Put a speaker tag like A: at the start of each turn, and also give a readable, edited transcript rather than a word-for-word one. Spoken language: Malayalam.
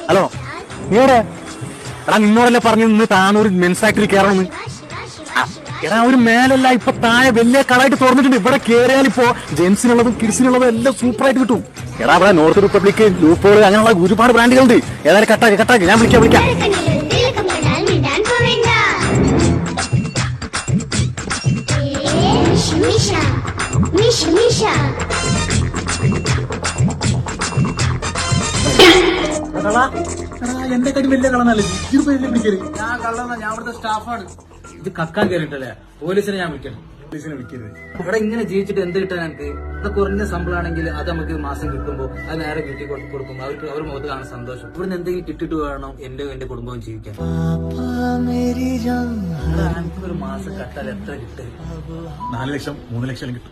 A: ഹലോ നീടെ എടാ നിന്നോടല്ലേ പറഞ്ഞു ഇന്ന് താനൊരു മെൻസ് ഫാക്ടറി കയറണമെന്ന്. എടാ ഒരു മേലല്ല ഇപ്പൊ താഴെ വലിയ കളായിട്ട് തുറന്നിട്ടുണ്ട്. ഇവിടെ കയറിയാൽ ഇപ്പോ ജെൻസിനുള്ളതും കിഡ്സിനുള്ളതും എല്ലാം സൂപ്പറായിട്ട് കിട്ടും. എടാ ഇവിടെ നോർത്ത് റിപ്പബ്ലിക് ലൂപ്പോൾ അങ്ങനെയുള്ള ഒരുപാട് ബ്രാൻഡുകളുണ്ട്. ഏതായാലും കട്ടാക്കി ഞാൻ വിളിക്കാം.
B: എന്റെ കടി വലിയ കളന്നല്ലേ പിടിക്കരുത്. ഞാൻ കള്ളന്ന, ഞാൻ ഇവിടുത്തെ സ്റ്റാഫാണ്. ഇത് കക്കാൻ കയറിയിട്ടല്ലേ പോലീസിനെ ഞാൻ വിളിക്കണം. പോലീസിനെ വിളിക്കരുത്. ഇവിടെ ഇങ്ങനെ ജീവിച്ചിട്ട് എന്ത് കിട്ടാൻ എനിക്ക്? ഇത് കുറഞ്ഞ ശമ്പളമാണെങ്കിൽ അത് നമുക്ക് മാസം കിട്ടുമ്പോൾ അത് നേരെ വീട്ടിൽ കൊടുക്കും. അവർ മുഖത്ത് കാണാൻ സന്തോഷം. ഇവിടുന്ന് എന്തെങ്കിലും കിട്ടിട്ട് വേണം എന്റെ കുടുംബവും ജീവിക്കാൻ.
A: എനിക്കൊരു
B: മാസം കട്ടാൽ എത്ര കിട്ടും?
A: 4 ലക്ഷം 3 ലക്ഷം കിട്ടും.